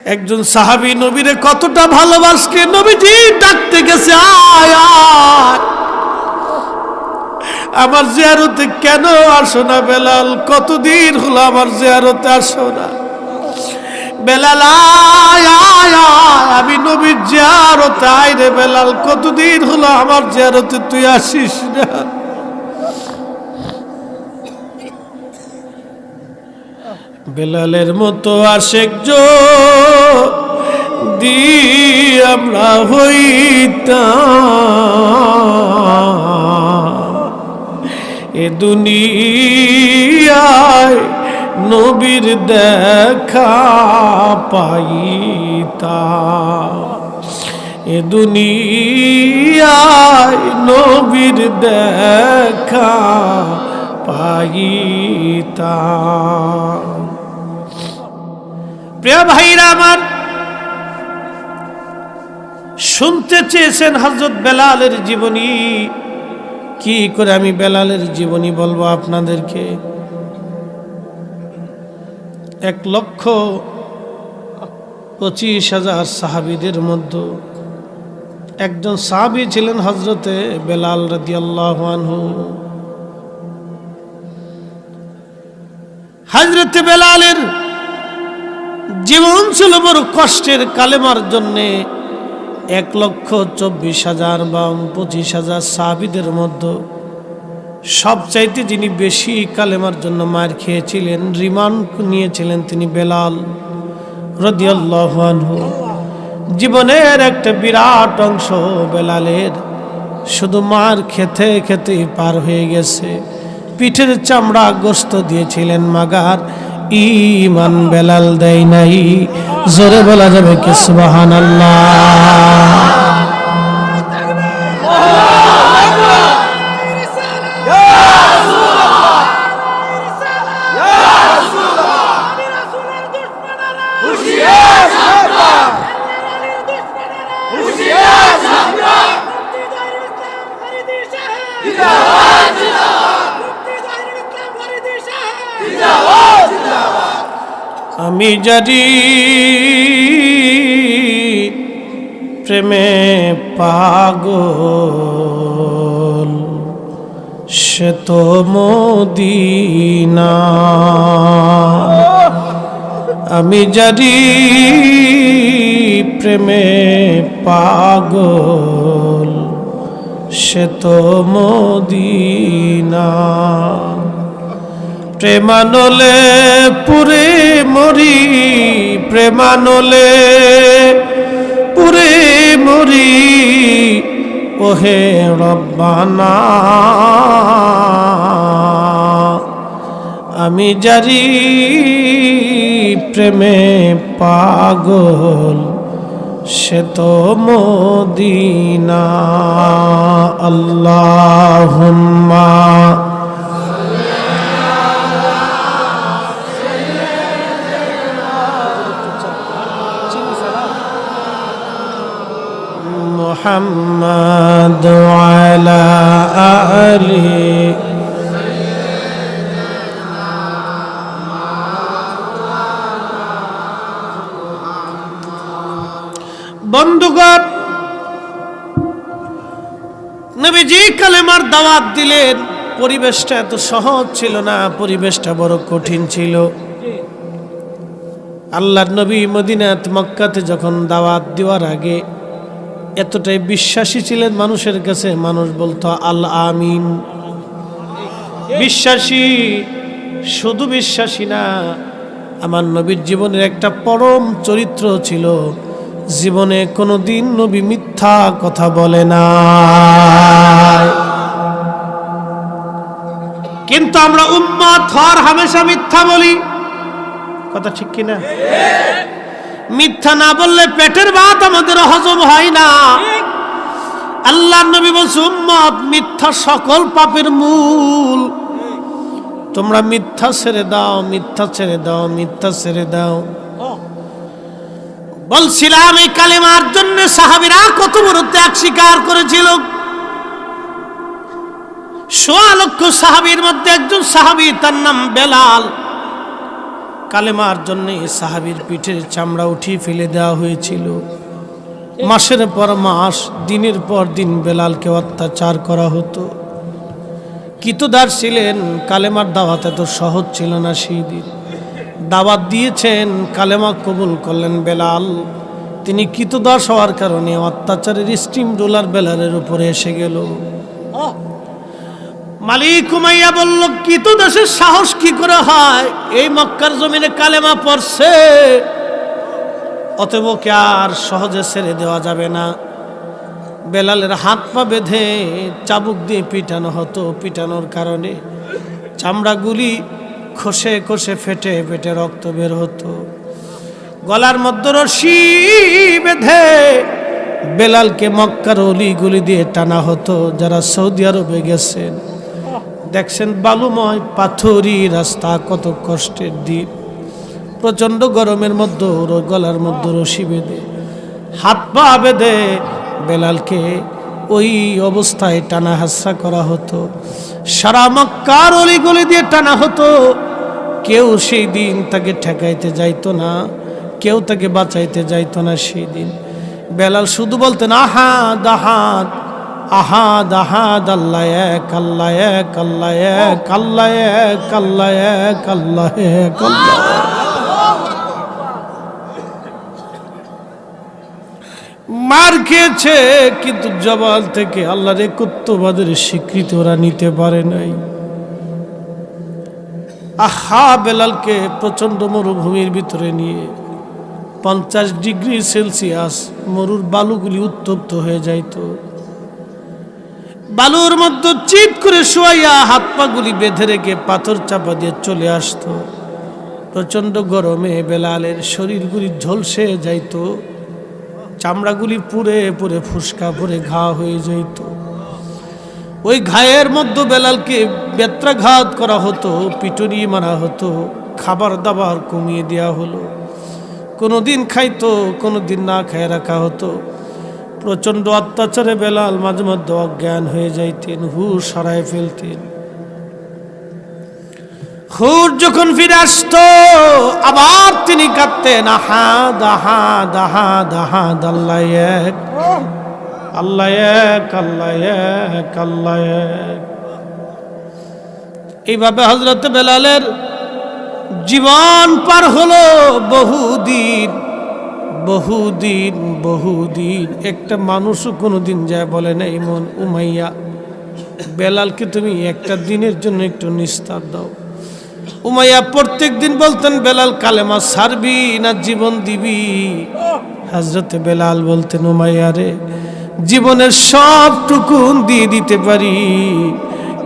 একজন সাহাবী নবীরে কতটা ভালোবাসকে নবীজি ডাকতে গেছে, আয় আয় আমার জিয়ারতে কেন আসো না বেলাল? কতদিন হলো আমার জিয়ারতে আসো না? বেলাল আয় আয় আয়, আমি নবীর জিয়ারতে আয় রে বেলাল, কতদিন হলো আমার জিয়ারতে তুই আসিস না? বেলালের মতো আশেক যদি আমরা হইতাম, এ দুনিয়ায় নবীর দেখা পাইতাম, এ দুনিয়ায় নবীর দেখা পাইতাম। প্রিয় ভাইরা আমার, শুনতে চেয়েছেন হযরত বেলালের জীবনী। কি করে আমি বেলালের জীবনী বলবো আপনাদেরকে? 1,25,000 সাহাবীদের মধ্যে একজন সাহাবী ছিলেন হযরতে বেলাল রাদিয়াল্লাহু আনহু। হযরতে বেলালের জীবন ছিল বড় কষ্টের। কালেমার জন্যে 1,24,000 বা 25,000 সাহাবীদের মধ্যে সবচাইতে যিনি বেশি কালেমার জন্য মার খেয়েছিলেন, রিমান্ড নিয়েছিলেন, তিনি বেলাল রাদিয়াল্লাহু আনহু। জীবনের একটা বিরাট অংশ বেলালের শুধু মার খেতে খেতে পার হয়ে গেছে। পিঠের চামড়া গোশত দিয়েছিলেন মাগার, ঈমান বেলাল দেয় নাই। জোরে বলা যাবে কি সুবহানাল্লাহ? আমি জানি প্রেমে পাগল, সে তো মদিনা। আমি জানি প্রেমে পাগল, সে তো মদিনা। প্রেমানলে পুরে মরি, প্রেমানলে পুরে মরি, ওহে রব্বানা। আমি জারি প্রেমে পাগল, সে তো মদিনা। আল্লাহুম্মা মুহাম্মাদ ওয়ালা আলি। বন্ধুগণ, নবীজি কালেমার দাওয়াত দিলেন। পরিবেশটা এত সহজ ছিল না, পরিবেশটা বড় কঠিন ছিল। আল্লাহর নবী মদিনাত মক্কাতে যখন দাওয়াত দেওয়ার আগে এতটাই বিশ্বাসী ছিলেন মানুষের কাছে, মানুষ বলতো আল আমিন। বিশ্বাসী, শুধু বিশ্বাসী না, আমার নবীর জীবনের একটা পরম চরিত্র ছিল। জীবনে কোনোদিন নবী মিথ্যা কথা বলে না। কিন্তু আমরা উম্মত হর হামেশা মিথ্যা বলি। কথা ঠিক কিনা? মিথ্যা না বললে পেটের ভাত আমাদের হজম হয় না। আল্লাহর নবী বলছে, উম্মত মিথ্যা সকল পাপের মূল। তোমরা মিথ্যা ছেড়ে দাও, মিথ্যা ছেড়ে দাও, মিথ্যা ছেড়ে দাও। বলছিলাম এই কালেমার জন্য সাহাবীরা কত বড় ত্যাগ স্বীকার করেছিল। ১৬ লক্ষ সাহাবীর মধ্যে একজন সাহাবী, তার নাম বেলাল। কালেমার জন্য সাহাবীর পিঠের চামড়া উঠিয়ে ফেলে দেওয়া হয়েছিল। মাসের পর মাস, দিনের পর দিন বেলালকে অত্যাচার করা হতো। কিতদার ছিলেন, কালেমার দাওয়াত এত সহজ ছিল না। সেই দিন দাওয়াত দিয়েছেন, কালেমা কবুল করলেন বেলাল। তিনি কিতদাস হওয়ার কারণে অত্যাচারের স্টিম রোলার বেলালের উপরে এসে গেল। মালিক উমাইয়া বলল, কিতদাসের সাহস কি করে হয়? এই মক্কার জমিনে কালেমা পড়ছে, অতএব কে আর সহজে ছেড়ে দেওয়া যাবে না। বেলালের হাত পা বেঁধে চাবুক দিয়ে পিটানো হতো। পিটানোর কারণে চামড়াগুলি খসে খসে ফেটে ফেটে রক্ত বের হতো। গলার মধ্যে রশি বেঁধে বেলালকে মক্কার অলিগুলি দিয়ে টানা হতো। যারা সৌদি আরবে গেছেন দেখছেন, বালুময় পাথরি রাস্তা, কত কষ্টের দিন। প্রচণ্ড গরমের মধ্যে গলার মধ্যে রশি বেঁধে হাত পা বেঁধে বেলালকে ওই অবস্থায় টানা হাসরা করা হতো। সারা মক্কার অলিগলি দিয়ে টানা হতো। কেউ সেই দিন তাকে ঠেকাইতে যাইতো না, কেউ তাকে বাঁচাইতে যাইতো না। সেই দিন বেলাল শুধু বলতেন, আহাদ আহাদ আহাদ আহাদ, আল্লাহ এক, আল্লাহ এক, আল্লাহ এক, আল্লাহ এক, আল্লাহ এক, আল্লাহ এক, আল্লাহ। মার খেয়েছে, কিন্তু জবাল থেকে আল্লাহর একত্ববাদের স্বীকৃতি ওরা নিতে পারে নাই। আহা, বেলালকে প্রচন্ড মরুভূমির ভিতরে নিয়ে 50 ডিগ্রি সেলসিয়াস মরুর বালুগুলি উত্তপ্ত হয়ে যাইত। বালুর মধ্যে চিৎ করে শোয়াইয়া হাত পাগুলি বেঁধে রেখে পাথর চাপা দিয়ে চলে আসতো। প্রচন্ড গরমে বেলালের শরীরগুলি ঝলসে যাইত, চামড়াগুলি পুড়ে পুড়ে ফুসকা পরে ঘা হয়ে যাইত। ওই ঘায়ের মধ্যে বেলালকে বেত্রাঘাত করা হতো, পিটুনি মারা হতো, খাবার দাবার কমিয়ে দেওয়া হলো। কোনোদিন খাইতো, কোনোদিন না খায় রাখা হতো। প্রচণ্ড অত্যাচারে বেলাল মাঝে মধ্যে অজ্ঞান হয়ে যাইতেন, হুশ হারায় ফেলতেন। হুশ যখন ফিরে আসতো, আবার তিনি কাঁদতেন, আহাদ আহাদ আহাদ আহাদ, আল্লাহ এক, আল্লাহ এক, আল্লাহ এক, আল্লাহ এক। এইভাবে হযরত বেলালের জীবন পার হলো বহুদিন বহুদিন বহুদিন। একটা মানুষও কোনোদিন যায় বলে না, ইমন উমাইয়া, বেলালকে তুমি একটা দিনের জন্য একটু নিস্তার দাও। উমাইয়া প্রত্যেক দিন বলতেন, বেলাল কালেমা ছাড়বি না জীবন দিবি? হযরত বেলাল বলতেন, উমাইয়া রে, জীবনের সবটুকু দিয়ে দিতে পারি,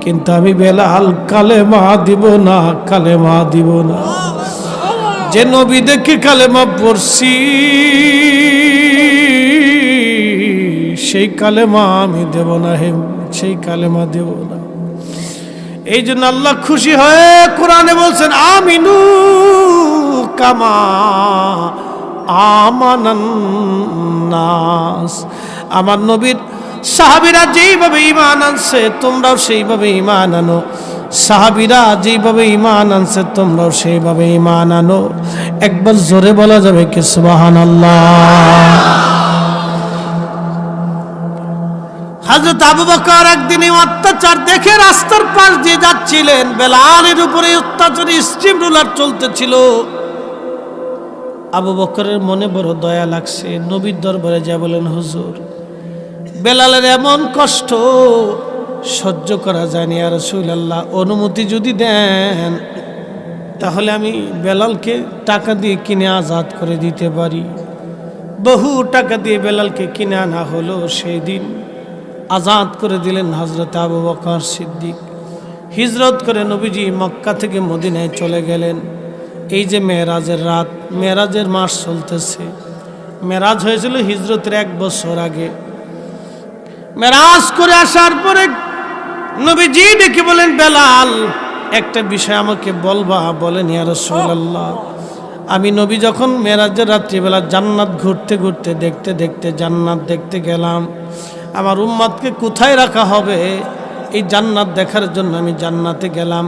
কিন্তু আমি বেলাল কালেমা দিব না, কালেমা দিব না। যে নবী দেখে কালেমা পড়ছি, সেই কালেমা আমি দেব না, হে, সেই কালেমা দেব না। এই জন্য আল্লাহ খুশি হয়ে কোরআনে বলছেন, আমিনু কামা আমানান নাস। আমার নবীর সাহাবীরা যেইভাবে ঈমান আনছে তোমরাও সেইভাবে ঈমান আনো। সাহাবীরা যেইভাবে ঈমান আনছে তোমরাও সেইভাবে ঈমান আনো। একবার জোরে বলা যাবে কি সুবহানাল্লাহ? হযরত আবু বকর একদিন অত্যাচার দেখে রাস্তার পাশ দিয়ে যাচ্ছিলেন। বেলালের উপরে অত্যাচারী স্টিম রোলার চলতেছিল। আবু বকরের মনে বড় দয়া লাগছে। নবীর দরবারে যা বলেন, হুজুর, বেলালের এমন কষ্ট সহ্য করা যায়নি, ইয়া রাসূলুল্লাহ, অনুমতি যদি দেন তাহলে আমি বেলালকে টাকা দিয়ে কিনে আজাদ করে দিতে পারি। বহু টাকা দিয়ে বেলালকে কিনে আনা হলো। সেই দিন আজাদ করে দিলেন হযরত আবু বকর সিদ্দিক। হিজরত করে নবীজি মক্কা থেকে মদিনায় চলে গেলেন। এই যে মেরাজের রাত, মেরাজের মাস চলতেছে। মেরাজ হয়েছিল হিজরতের 1 বছর আগে। মেরাজ করে আসার পরে নবীজি ডেকে বলেন, বেলাল, একটা বিষয় আমাকে বলবা? বলেন, ইয়া রাসূলুল্লাহ। আমি নবী যখন মেরাজের রাত্রিবেলা জান্নাত ঘুরতে ঘুরতে দেখতে দেখতে জান্নাত দেখতে গেলাম, আমার উম্মতকে কোথায় রাখা হবে এই জান্নাত দেখার জন্য আমি জান্নাতে গেলাম,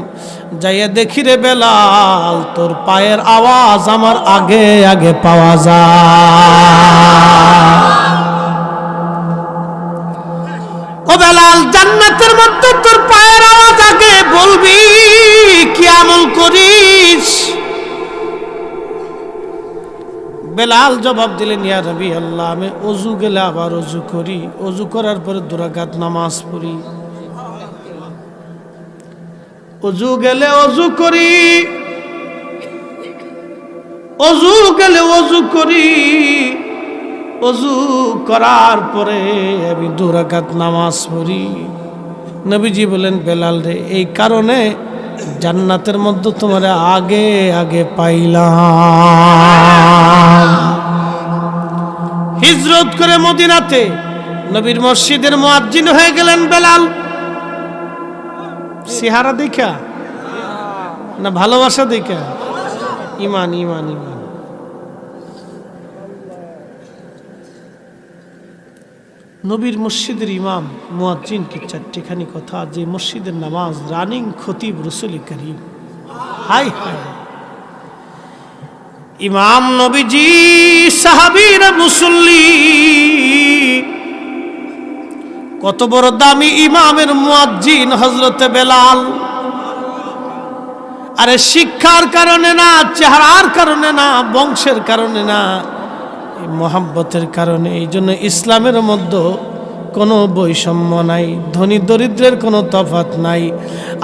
যাইয়া দেখি রে বেলাল তোর পায়ের আওয়াজ আমার আগে আগে পাওয়া যায়। ও বেলাল, জান্নাতের মধ্যে তোর পায়ের আওয়াজ আগে, বলবি কি আমল করিস? বেলাল জবাব দিলেন, ইয়া নবী আল্লাহ, আমি ওযু গেলে আবার ওযু করি, ওযু করার পরে 2 রাকাত নামাজ পড়ি, ওযু গেলে ওযু করি, ওযু গেলে ওযু করি, ওযু করার পরে আমি 2 রাকাত নামাজ পড়ি। নবীজি বলেন, বেলাল রে, এই কারণে জান্নাতের মধ্যে তোমার আগে আগে পাইলাম। হিজরত করে মদিনাতে নবীর মসজিদের মুয়াজ্জিন হয়ে গেলেন বেলাল। চেহারা দেখা না ভালোবাসা দেখা? ঈমান ঈমান ঈমান। নবীর মসজিদের ইমাম মুয়াজ্জিন কি 4টিখানি কথা, যে মসজিদের নামাজ রানিং খতিব রাসূল করিম। হাই হাই, ইমাম নবীজি, সাহাবীরা মুসল্লি, কত বড় দামি ইমামের মুয়াজ্জিন হযরতে বেলাল। আরে শিক্ষার কারণে না, চেহারার কারণে না, বংশের কারণে না, মোহাব্বতের কারণে। এই জন্য ইসলামের মধ্যে কোনো বৈষম্য নাই, ধনী দরিদ্রের কোনো তফাৎ নাই।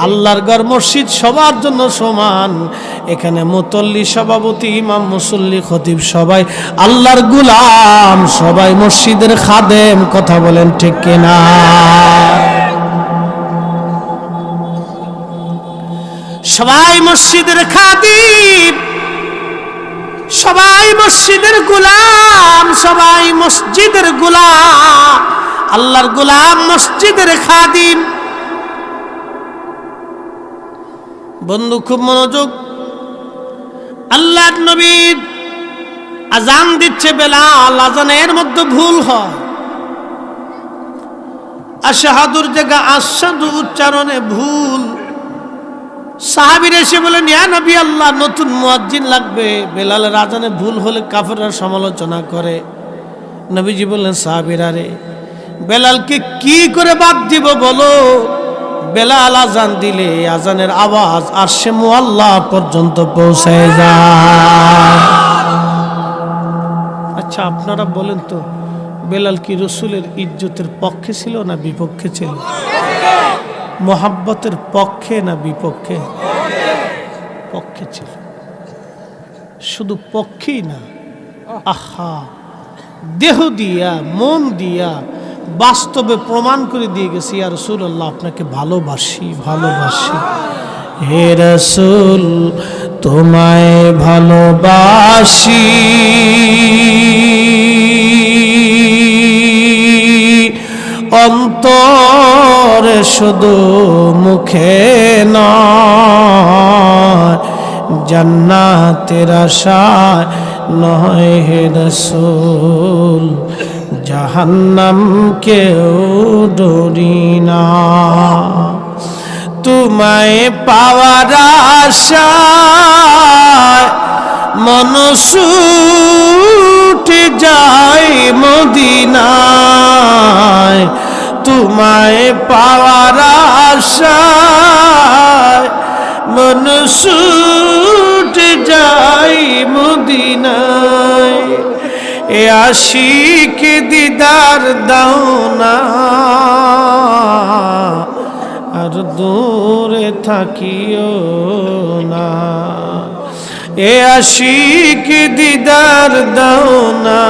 আল্লাহর ঘর মসজিদ সবার জন্য সমান। এখানে মুতল্লি, সভাপতি, ইমাম, মুসল্লি, খতিব সবাই আল্লাহর গোলাম, সবাই মসজিদের খাদেম। কথা বলেন ঠিক কিনা? সবাই মসজিদের খাদিম, সবাই মসজিদের গোলাম, সবাই মসজিদের গোলাম, আল্লাহর গোলাম, মসজিদের খাদিম। বন্ধু খুব মনোযোগ, আল্লাহর নবী আজান দিচ্ছে বেলাল, আজানের মধ্যে ভুল হয়, আশহাদুর জায়গা আশহাদু উচ্চারণে ভুল। সাহাবীরা এসে বলেন, ইয়া নবী আল্লাহ, নতুন মুয়াজ্জিন লাগবে। বেলালের আজানে ভুল হলে কাফেররা সমালোচনা করে। নবীজি বললেন, সাহাবীরা রে, বেলালকে কি করে বাদ দিব বলো? বেলাল আজান দিলে আজানের আওয়াজ আরশে মুআল্লা পর্যন্ত পৌঁছায় যায়। আচ্ছা আপনারা বলেন তো, বেলাল কি রাসূলের ইজ্জতের পক্ষে ছিল না বিপক্ষে ছিল? মোহাব্বতের পক্ষে না বিপক্ষে? পক্ষে ছিল। শুধু পক্ষেই না, আহা, দেহ দিয়া, মন দিয়া, বাস্তবে প্রমাণ করে দিয়ে গেছি, ইয়া রাসূলুল্লাহ, আপনাকে ভালোবাসি, ভালোবাসি। হে রাসূল, তোমায় ভালোবাসি, অন্তরে শুধু, মুখে নয়, জান্নাতের আশায় নয়। হে রাসূল, জাহান্নাম কেউ ডরি না। তোমায় পাওয়ার আশায় মন ছুটে যায় মদিনায়। তোমায় পাওয়ার আশায় মন ছুটে যায় মদিনায়। এ আশিক দিদার দাও না, আর দূরে থাকিও না। এ আশিক দিদার দাও না,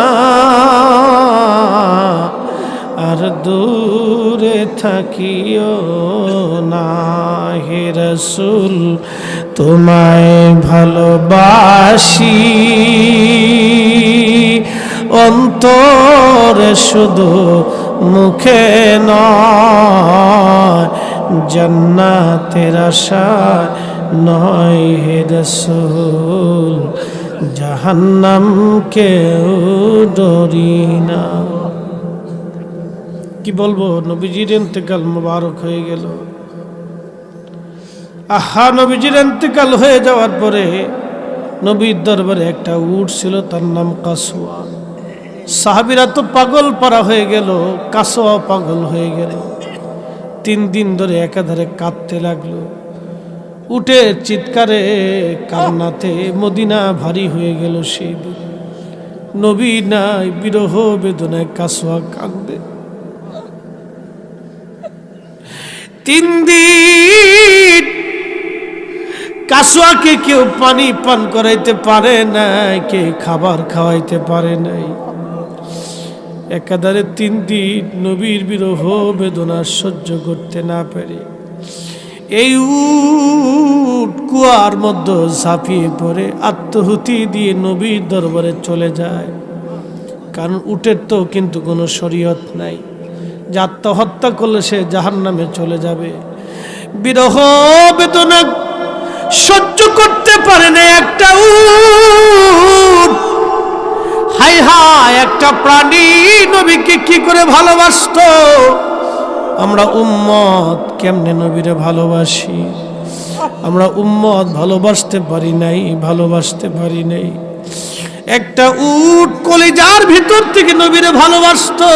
আর দূরে থাকিও না। হে রাসূল, তোমায় ভালোবাসি, অন্তরে শুধু, মুখে নয়, জান্নাতের আশায় নয়। হে রাসূল, জাহান্নাম কেউ ডরি না। কি বলবো, নবীজির ইন্তেকাল মুবারক হয়ে গেল। আহা, নবীজির ইন্তেকাল হয়ে যাওয়ার পরে নবীর দরবারে একটা উট ছিল, তার নাম কাসওয়া। সাহাবীরা তো পাগল পারা হয়ে গেল, কাসওয়া পাগল হয়ে গেল। 3 দিন ধরে একাধারে কাঁদতে লাগলো। উটের চিৎকারে কান্নাতে মদিনা ভারী হয়ে গেল। সেই দিন নবী নাই, বিরহ বেদনায় কাসওয়া কাঁদবে। 3 দিন কাসওয়াকে কেউ পানি পান করাইতে পারে নাই, কে খাবার খাওয়াইতে পারে নাই। একাধারে 3 দিন নবীর বিরহ বেদনা সহ্য করতে না পেরে এই উট কুয়ার মধ্যে ঝাঁপিয়ে পড়ে আত্মহুতি দিয়ে নবীর দরবারে চলে যায়। কারণ উটের তো কিন্তু কোনো শরীয়ত নাই যে আত্মহত্যা করলে সে জাহান্নামে চলে যাবে। বিরহ বেদনা সহ্য করতে পারে না একটা উট। হায় হায়, একটা প্রাণী নবীকে কি করে ভালোবাসতো। আমরা উম্মত কেমনে নবীরে ভালোবাসি। আমরা উম্মত ভালোবাসতে পারি নাই, ভালোবাসতে পারি নাই। একটা উট কলিজার ভিতর থেকে নবীরে ভালোবাসতো।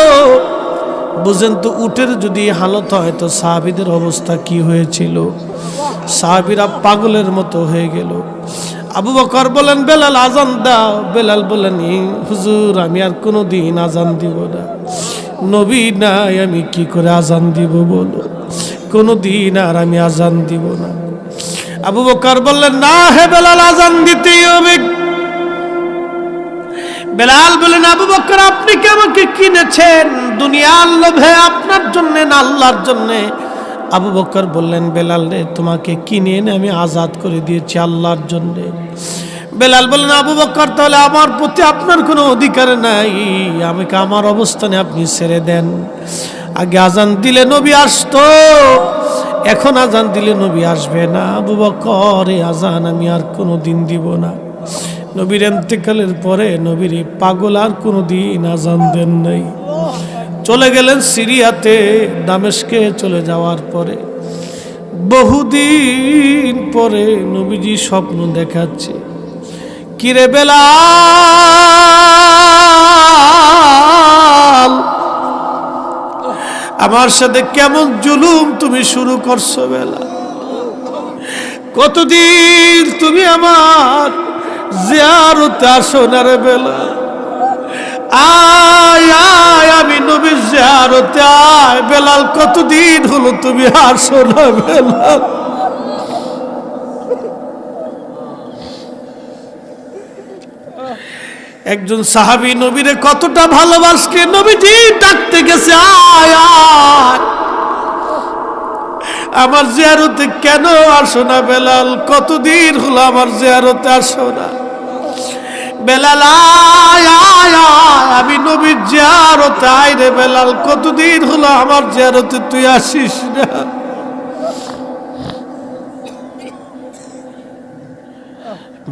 বুঝেন তো, উটের যদি হালত হয় তো সাহাবীদের অবস্থা কি হয়েছিল। সাহাবীরা পাগলের মতো হয়ে গেল। আবু বকর বলেন, বেলাল আজান দাও। বেলাল বলেন, হুজুর আমি আর কোনোদিন আজান দিব না। নবী নাই, আমি কি করে আজান দিব বলো, কোনোদিন আর আমি আজান দিব না। আবু বকর বললেন, না হে বেলাল, আজান দিতেই হবে। বেলাল বলেন, আবু বকর আপনি কি আমাকে কিনেছেন দুনিয়ার লোভে, আপনার জন্য না আল্লাহর জন্য? আবু বকর বললেন, বেলাল রে, তোমাকে কিনে এনে আমি আজাদ করে দিয়েছি আল্লাহর জন্য। বেলাল বললেন, আবু বকর তাহলে আমার প্রতি আপনার কোনো অধিকার নাই, আমাকে আমার অবস্থানে আপনি ছেড়ে দেন। আগে আজান দিলে নবী আসতো, এখন আজান দিলে নবী আসবে না। আবু বকর, এই আজান আমি আর কোনো দিন দিব না। নবীর ইন্তেকালের পরে নবীর পাগল আর কোনো দিন আজান দেন নাই। চলে গেলেন সিরিয়াতে, দামেস্কে চলে যাওয়ার পরে বহুদিন পরে নবীজি স্বপ্ন দেখাচ্ছে, কিরে বেলাল, আমার সাথে কেমন জুলুম তুমি শুরু করছো বেলাল। কতদিন তুমি আমার জিয়ারতে আসো না রে বেলাল। আয় আয়, আমি নবীর জিয়ারতে আয়। বেলাল, কতদিন হলো তুমি আসো না বেলাল। একজন সাহাবী নবীরে কতটা ভালোবাসলে, নবীজি ডাকতে গেছে, আয় আয়, আমার জিয়ারতে কেন আসো না বেলাল, কতদিন হলো আমার জিয়ারতে আসো না। বেলাল, আয় আয় আয়, আমি নবীর জিয়ারতে আয় রে বেলাল, কতদিন হলো আমার জিয়ারতে তুই আসিস না।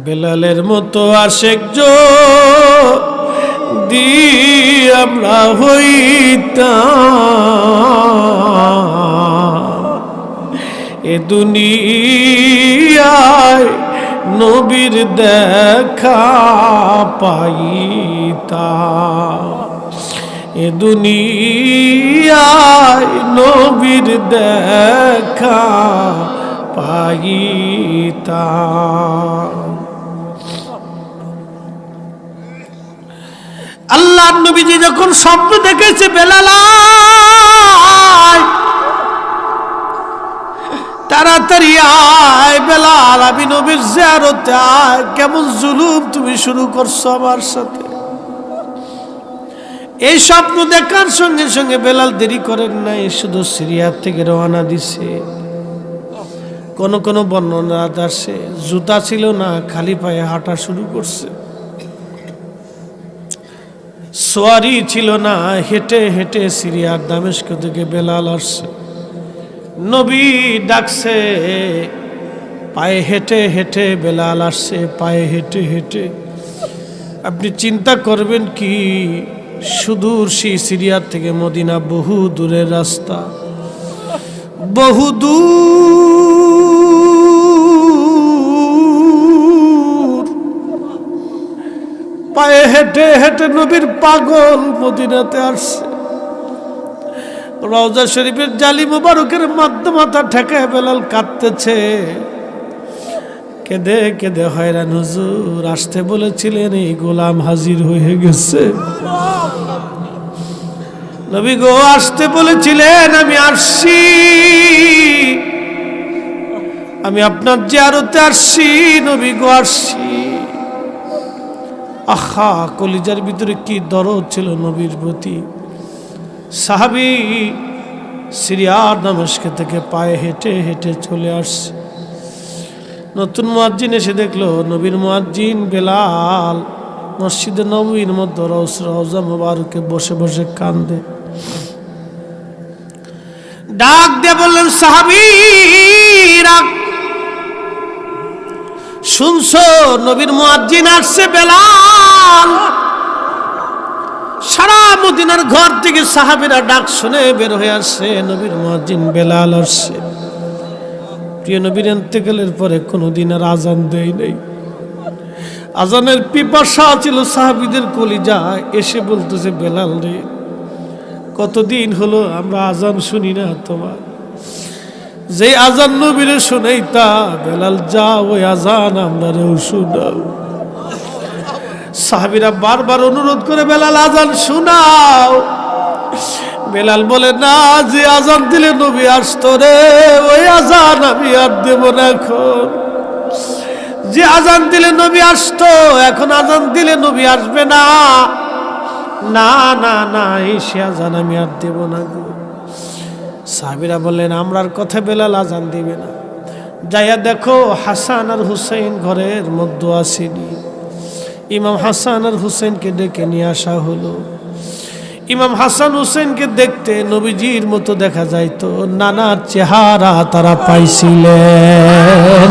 বেলালের মতো আশেক যদি আমরা হইতাম, এ দুনিয়ায় নবীর দেখা পাইতাম, এ দুনিয়ায় নবীর দেখা পাইতাম। আল্লাহ নবীজি যখন স্বপ্ন দেখেছে, বেলাল তাড়াতাড়ি আয় বেলাল, আমি নবীর জিয়ারতে আয়, কেমন জুলুম তুমি শুরু করছো আমার সাথে। এই স্বপ্ন দেখার সঙ্গে সঙ্গে বেলাল দেরি করেন নাই, শুধু সিরিয়া থেকে রওনা দিছে। কোন কোন বর্ণনা আসে জুতা ছিল না, খালি পায়ে হাঁটা শুরু করছে। সোয়ারি ছিল না, হেঁটে হেঁটে সিরিয়ার দামেস্ক থেকে বেলাল আসছে। নবী ডাকছে, পায়ে হেঁটে হেঁটে বেলাল আসছে, পায়ে হেঁটে হেঁটে। আপনি চিন্তা করবেন কি, সুদূর সেই সিরিয়া থেকে মদিনা বহু দূরের রাস্তা, বহু দূর পায়ে হেঁটে হেঁটে নবীর পাগল মদিনাতে আসছে। রওজা শরীফের জালি মুবারকের মধ্যে মাথা ঠেকায় বেলাল কাঁদতেছে, কেঁদে কেঁদে হয়রান। হুজুর আসতে বলেছিলেন, এই গোলাম হাজির হয়ে গেছে। নবী গো আসতে বলেছিলেন, আমি আসছি, আমি আপনার জিয়ারতে আসছি। নবী গো আসছি। আহা, কলিজার ভিতরে কি দরদ ছিল নবীর প্রতি। সাহাবী সিরিয়ার দামেস্ক থেকে পায়ে হেঁটে হেঁটে চলে আসছে। নতুন মুয়াজ্জিন এসে দেখলো নবীর মুয়াজ্জিন বেলাল মসজিদে নববীর মধ্যে রওজা মুবারকে বসে বসে কান্দে। ডাক দিয়ে বললেন, সাহাবীরা শুনছো, নবীর মুয়াজ্জিন আসছে বেলাল। সারা মদিনার ঘর থেকে সাহাবীরা ডাক শুনে বের হয়ে আসছে, নবীর মুয়াজ্জিন বেলাল আসছে। প্রিয় নবীর ইন্তেকালের পরে কোনোদিন আর আজান দেয় নাই। আজানের পিপাসা ছিল সাহাবীদের কলিজায়। এসে বলতেছে, বেলাল রে, কতদিন হলো আমরা আজান শুনি না তোমার। যে আজান নবীরে শোনাইতা, বেলাল যা ওই আজান আমরা রেও শোনাও। সাহাবীরা বারবার অনুরোধ করে, বেলাল আজান শোনাও। বেলাল বলে, না, যে আজান দিলে নবী আসতো রে, ওই আজান আমি আর দেব না এখন। যে আজান দিলে নবী আসতো, এখন আজান দিলে নবী আসবে না। না না না, এই সে আজান আমি আর দেব না গো। সাহাবীরা বললেন, আমরার কথা বেলাল আজান দিবে না। যাইয়া দেখো, হাসান আর হুসাইন ঘরের মধ্যে আসেনি। ইমাম হাসান আর হুসেনকে ডেকে নিয়ে আসা হলো। ইমাম হাসান হুসেনকে দেখতে নবীজির মতো দেখা যাইতো, নানার চেহারা তারা পাইছিলেন।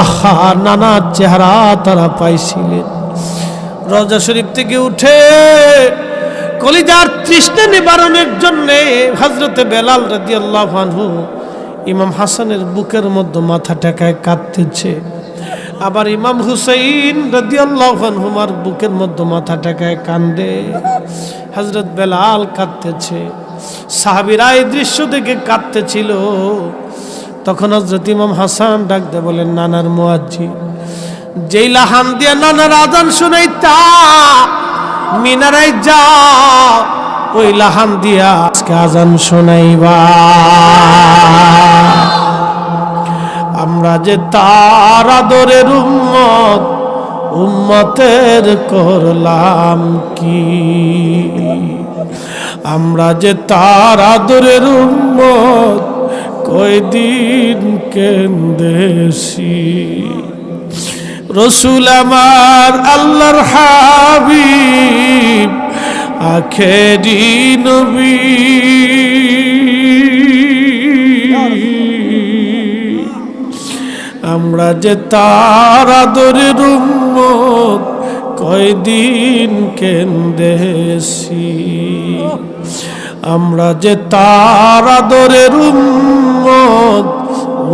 আহা, নানার চেহারা তারা পাইছিলেন। রওজা শরীফ থেকে উঠে কলিজার তৃষ্ণা নিবারণের জন্যে হযরতে বেলাল রাদিয়াল্লাহু আনহু ইমাম হাসানের বুকের মধ্যে মাথা ঠেকায় কাঁদতেছে। আবার ইমাম হুসাইন রাদিয়াল্লাহু আনহুমার বুকের মধ্যে মাথা ঠেকায় কান্দে। হযরত বেলাল কাঁদতেছে। সাহাবীরা এই দৃশ্য দেখে কাঁদতেছিল। তখন হযরত ইমাম হাসান ডাক দিয়ে বলেন, নানার মুয়াজ্জিন, যেই লাহান দিয়ে নানার আজান শুনাইতা, মিনারায় যাও, ওই লাহান দিয়া আজকে আজান শোনাইবা। আমরা যে তার আদরের উম্মত, উম্মতের করলাম কি? আমরা যে তার আদরের উম্মত, কয়দিন কেন্দেছি। রসুল আমার আল্লাহর হাবিব, আখেরি নবী, আমরা যে তার আদরের উম্মত, কয়দিন কেন্দেছি। আমরা যে তার আদরের উম্মত,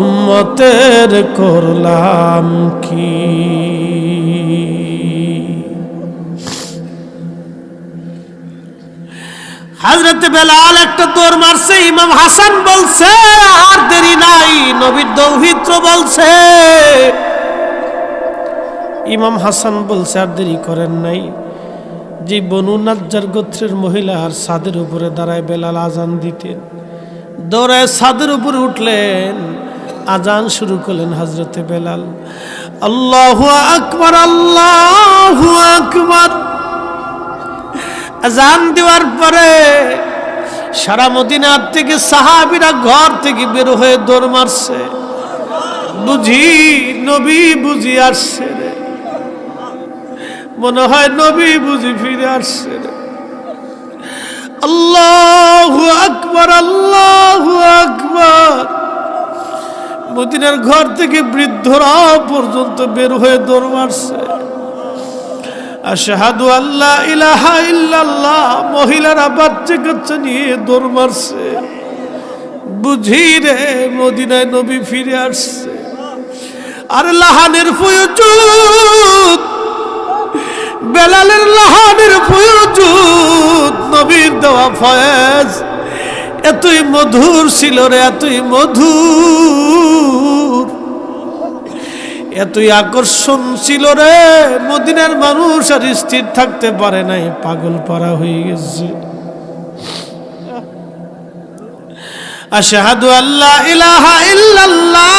উম্মতের করলাম কি? হযরত বেলাল একটা দৌড় মারছে। ইমাম হাসান বলছে, আর দেরি নাই, নবীর দৌহিত্র বলছে। ইমাম হাসান বলছে, আর দেরি করেন নাই। যে বনু নাজ্জার গোত্রের মহিলা আর ছাদের উপরে দাঁড়ায় বেলাল আজান দিতেন, দৌড়ায় ছাদের উপরে উঠলেন, আজান শুরু করলেন হযরতে বেলাল। আল্লাহু আকবার, আল্লাহু আকবার। আজান দেওয়ার পরে সারা মদিনার থেকে সাহাবীরা ঘর থেকে বের হয়ে দৌড় মারছে। বুঝি নবী বুঝি আসছে রে, মনে হয় নবী বুঝি ফিরে আসছে রে। আল্লাহু আকবার, আল্লাহু আকবার। মদিনার ঘর থেকে বৃদ্ধরা পর্যন্ত বের হয়ে দৌড় মারছে। আশহাদু আল্লা ইলাহা ইল্লাল্লাহ। মহিলারা বাচ্চা কাচ্চা নিয়ে দৌড় মারছে, বুঝি রে মদিনায় নবী ফিরে আসছে। আর লাহানের ফুয়ুজুদ, বেলালের লাহানের ফুয়ুজুদ, নবীর দেওয়া ফয়েজ এতই মধুর ছিল রে, এতই মধুর, এতই আকর্ষণ ছিল রে, মদিনার মানুষ আর স্থির থাকতে পারে নাই, পাগল পারা হয়ে গেছে। আশহাদু আল্লা ইলাহা ইল্লাল্লাহ।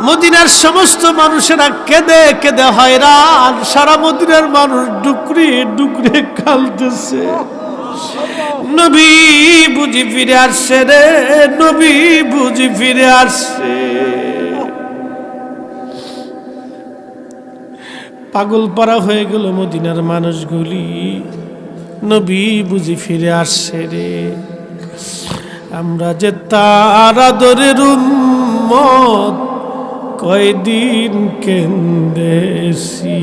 মদিনার সমস্ত মানুষেরা কেঁদে কেঁদে হয়রান, সারা মদিনার মানুষ ডুকরে ডুকরে কাঁদতেছে। নবী বুঝি ফিরে আসছে রে, নবী বুঝি ফিরে আসছে। পাগল পারা হয়ে গেল মদিনার মানুষগুলি, নবী বুঝি ফিরে আসছে রে। আমরা যে তার আদরের উম্মত, কয়দিন কেন্দেছি।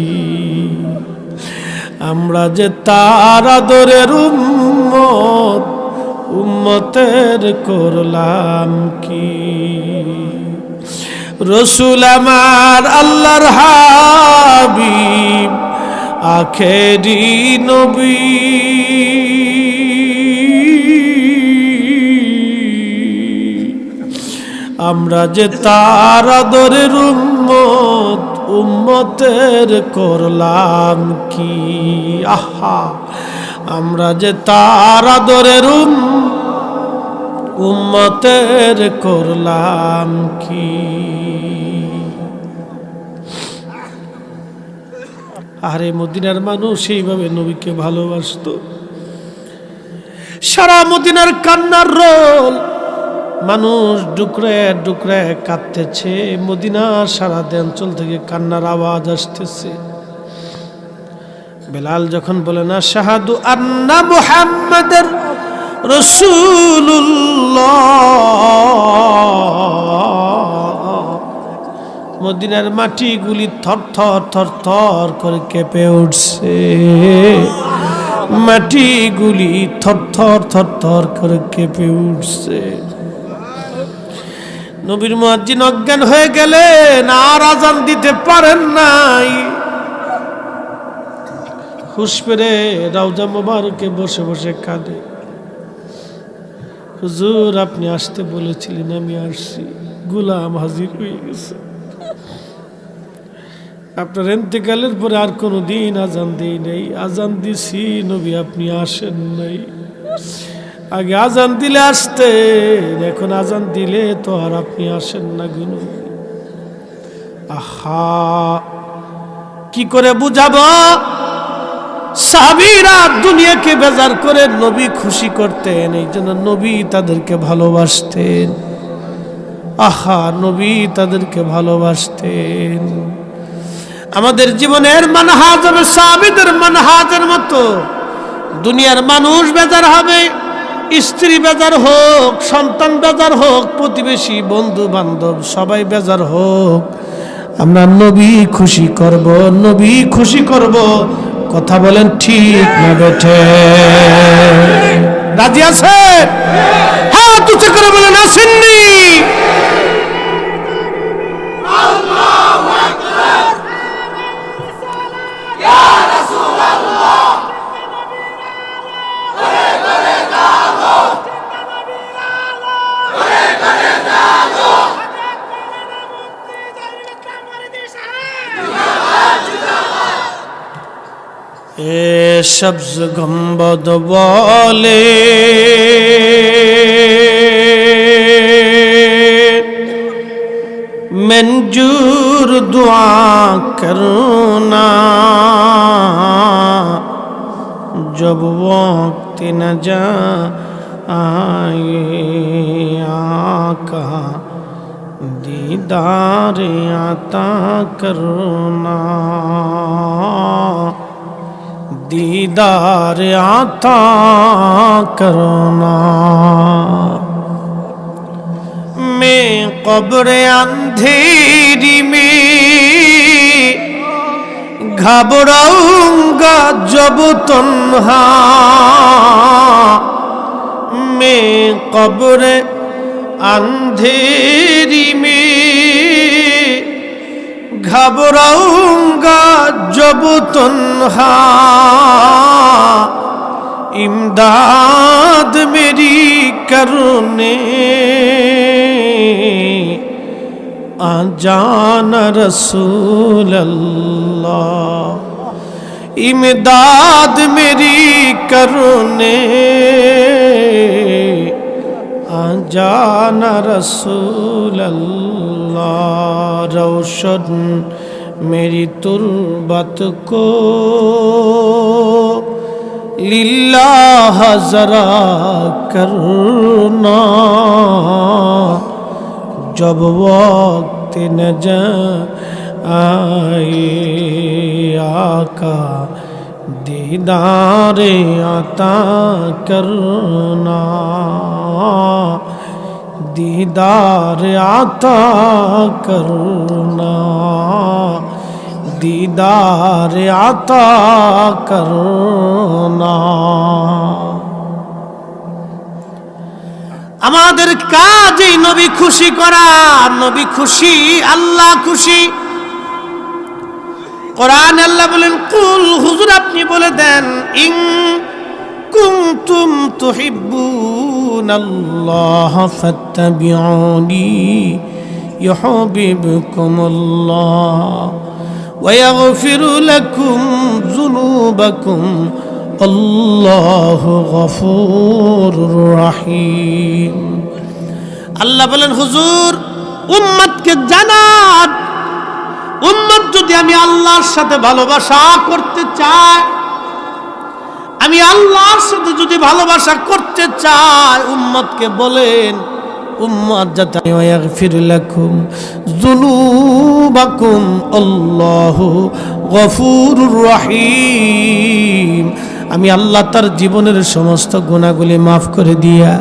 আমরা যে তার আদরের উম্মত, উম্মতের করলাম কি। রসুল আমার আল্লাহর হাবিব, আখেরি নবী। আমরা যে তার আদরের উম্মত, উম্মতের করলাম কি। আহা, আমরা যে তার আদরের উম্মতের করলাম কি। আরে মদিনার মানুষ এইভাবে নবীকে ভালোবাসতো। সারা মদিনার কান্নার রোল, মানুষ ডুকরে ডুকরে কাঁদতেছে। মদিনার সারা অঞ্চল থেকে কান্নার আওয়াজ আসতেছে। বেলাল যখন বলেন আশহাদু আন্না মুহাম্মাদার রাসূলুল্লাহ, মদিনার মাটিগুলি থর থর থর থর করে কেঁপে উঠছে। মাটিগুলি থর থর থর থর করে কেঁপে উঠছে। নবীর মুয়াজ্জিন অজ্ঞান হয়ে গেলেন, আর আজান দিতে পারেন নাই। হুশ ফিরে রওজা মুবারকে বসে বসে কাঁদে। হুজুর আপনি আসতে বলেছিলেন, আমি আসছি, গোলাম হাজির হয়ে গেছে। আপনার ইন্তেকালের পরে আর কোনো দিন আজান দেই নাই। আজান দিছি, নবী আপনি আসেন নাই। আগে আজান দিলে আসতেন, এখন আজান দিলে তো আর আপনি আসেন না গুনু। আহা, কি করে বুঝাবো? সাহাবীরা দুনিয়াকে বেজার করে নবী খুশি করতেন, এই জন্য নবী তাদেরকে ভালোবাসতেন। আহা, নবী তাদেরকে ভালোবাসতেন। আমাদের জীবনের মানহাজ হবে সাহাবীদের মানহাজের মতো। দুনিয়ার মানুষ বেজার হবে, স্ত্রী বেজার হোক, সন্তান বেজার হোক, প্রতিবেশী বন্ধু বান্ধব সবাই বেজার হোক, আমরা নবী খুশি করব, নবী খুশি করব। কথা বলেন ঠিক না বেঠে? রাজি আছে? হ্যাঁ, তুই করে বলেন আসেননি। সবজ গম্বদ বলে মঞ্জুর দুআ করনা, जब वक्त न जाए आका दीदार आता करना, दीदार आता करना। मैं कब्र अंधेरी में घबराऊंगा जब तन्हा मैं कब्र अंधेरी में घबराऊंगा जब तन्हा इमदाद मेरी करने आ जाना रसूल अल्लाह इमदाद मेरी करने आ जाना रसूल अल्लाह रोशन मेरी तुर्बत को लिल्लाह जरा करना जब वक्त न आए आका दीदार आता करना दीदार आता करना दीदार आता करना আমাদের কাজই নবী খুশি করা নবী খুশি আল্লাহ খুশি কোরআন আল্লাহ বলেন কুল হুজুর আপনি বলে দেন ইন কুনতুম তুহিব্বুনাল্লাহ ফাত্তাবিউনি ইউহিব্বুকুমুল্লাহ ওয়া ইয়াগফিরু লাকুম যুনুবাকুম আল্লাহু গফুরুর রহিম আল্লাহ বলেন হুজুর উম্মতকে জানান উম্মত যদি আমি আল্লাহর সাথে ভালোবাসা করতে চাই আমি আল্লাহর সাথে যদি ভালোবাসা করতে চাই উম্মতকে বলেন উম্মত যাতে ইয়াগফির লাকুম যুনুবাকুম আল্লাহু গফুরুর রহিম আমি আল্লাহ তার জীবনের সমস্ত গুনাহগুলি মাফ করে দিয়া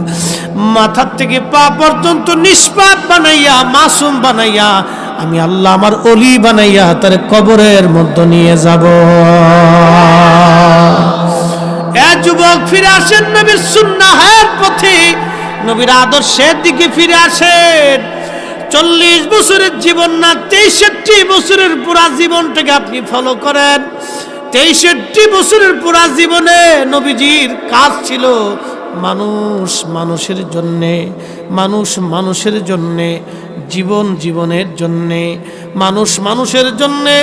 মাথার থেকে পা পর্যন্ত নিষ্পাপ বানাইয়া মাসুম বানাইয়া আমি আল্লাহ আমার ওলি বানাইয়া তার কবরের মধ্যে নিয়ে যাব এ যুবক ফিরে আসেন নবীর সুন্নাহের পথে নবীর আদর্শের দিকে ফিরে আসেন 40 বছরের জীবন না 63 বছরের পুরা জীবনটাকে আপনি ফলো করেন 63 বছরের পুরা জীবনে নবীজির কাজ ছিল মানুষ মানুষের জন্যে মানুষ মানুষের জন্যে জীবন জীবনের জন্যে মানুষ মানুষের জন্যে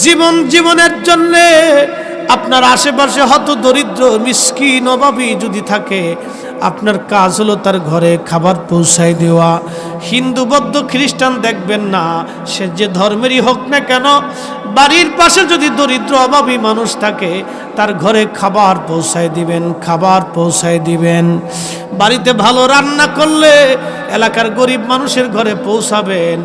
জীবন জীবনের জন্যে আপনার আশেপাশে হত দরিদ্র মিসকিন অভাবী যদি থাকে আপনার কাজ হলো তার ঘরে খাবার পৌঁছায় দেওয়া হিন্দু বৌদ্ধ খ্রিস্টান দেখবেন না সে যে ধর্মেরই হোক না কেন বাড়ির পাশে যদি দরিদ্র অভাবী মানুষ থাকে তার ঘরে খাবার পৌঁছায় দিবেন খাবার পৌঁছায় দিবেন বাড়িতে ভালো রান্না করলে এলাকার গরিব মানুষের ঘরে পৌঁছাবেন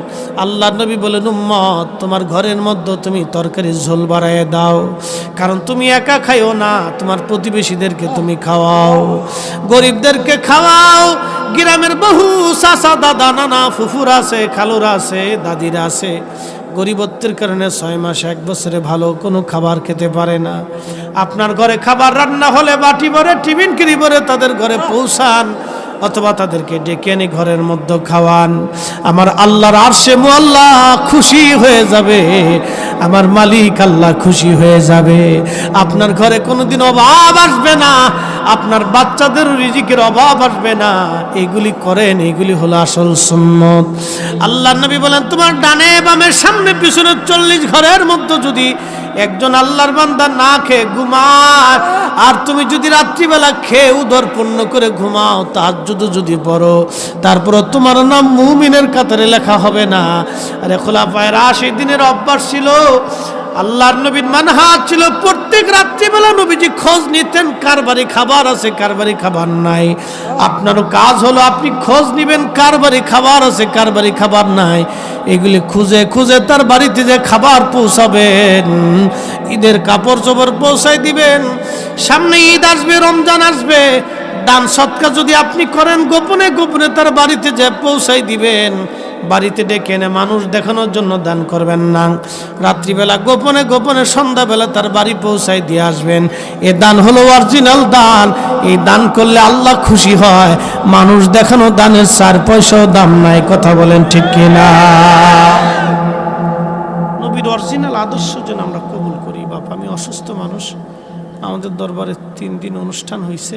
আল্লাহর নবী বলেন উম্মত তোমার ঘরের মধ্যে তুমি তরকারি ঝোল বাড়ায় দাও কারণ তুমি একা খাইও না তোমার প্রতিবেশীদেরকে তুমি খাওয়াও গরিবদেরকে খাওয়াও গ্রামের বহু চাচা দাদা নানা ফুফুর আছে খালুরা আছে দাদিরা আছে গরিবত্বের কারণে 6 মাস 1 বছরে ভালো কোনো খাবার খেতে পারে না আপনার ঘরে খাবার রান্না হলে বাটি ভরে টিফিন কিরি ভরে তাদের ঘরে পৌঁছান অথবা তাদেরকে ডেকে এনে ঘরের মধ্যে খাওয়ান আমার আল্লাহর আরশে মুআল্লা খুশি হয়ে যাবে আমার মালিক আল্লাহ খুশি হয়ে যাবে আপনার ঘরে কোনোদিন অভাব আসবে না আপনার বাচ্চাদের রিজিকের অভাব আসবে না এগুলি করেন এগুলি হলো আসল সুন্নত আল্লাহর নবী বলেন তোমার ডানে বামে সামনে পিছনে 40 ঘরের মধ্যে যদি একজন আল্লাহর বান্দা না খেয়ে ঘুমায় আর তুমি যদি রাত্রিবেলা খেয়ে উদর পূর্ণ করে ঘুমাও তাহাজ্জুদ যদি পড়ো তারপর তোমার নাম মুমিনের কাতারে লেখা হবে না আরে খোলাফায়ে রাশিদিনের অভ্যাস ছিল আল্লাহর নবীর মানহাজ ছিল প্রত্যেক রাত্রিবেলা নবীজি খোঁজ নিতেন কার বাড়ি খাবার আছে কার বাড়ি খাবার নাই আপনারও কাজ হলো আপনি খোঁজ নেবেন কার বাড়ি খাবার আছে কার বাড়ি খাবার নাই এগুলি খুঁজে খুঁজে তার বাড়িতে যে খাবার পৌঁছাবেন ঈদের কাপড় চোপড় পৌঁছাই দিবেন সামনে ঈদ আসবে রমজান আসবে দান সৎকা যদি আপনি করেন গোপনে গোপনে তার বাড়িতে যে পৌঁছাই দিবেন বাড়িতে ডেকে এনে মানুষ দেখানোর জন্য দান করবেন না। রাত্রিবেলা গোপনে গোপনে সন্ধ্যাবেলা তার বাড়ি পৌঁছায় দিয়ে আসবেন। এ দান হলো অরিজিনাল দান। এই দান করলে আল্লাহ খুশি হয়। মানুষ দেখানো দানের 4 পয়সাও দাম নাই। কথা বলেন ঠিক কিনা? নবীর অরিজিনাল আদর্শ যেন আমরা কবুল করি। বাপ, আমি অসুস্থ মানুষ, আমাদের দরবারে 3 দিন অনুষ্ঠান হয়েছে,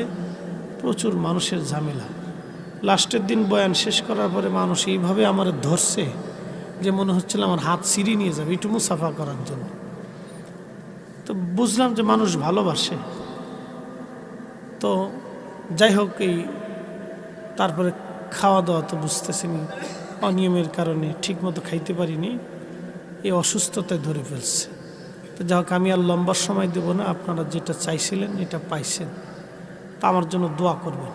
প্রচুর মানুষের ঝামেলা। লাস্টের দিন বয়ান শেষ করার পরে মানুষ এইভাবে আমার ধরছে যে মনে হচ্ছিল আমার হাত সিঁড়ি নিয়ে যাবে একটু মুসাফা করার জন্য। তো বুঝলাম যে মানুষ ভালোবাসে। তো যাই হোক, এই তারপরে খাওয়া দাওয়া তো বুঝতেছিনি, অনিয়মের কারণে ঠিকমতো খাইতে পারিনি, এই অসুস্থতায় ধরে ফেলছে। তো যাই হোক, আমি আর লম্বা সময় দেব না, আপনারা যেটা চাইছিলেন এটা পাইছেন, তা আমার জন্য দোয়া করবেন।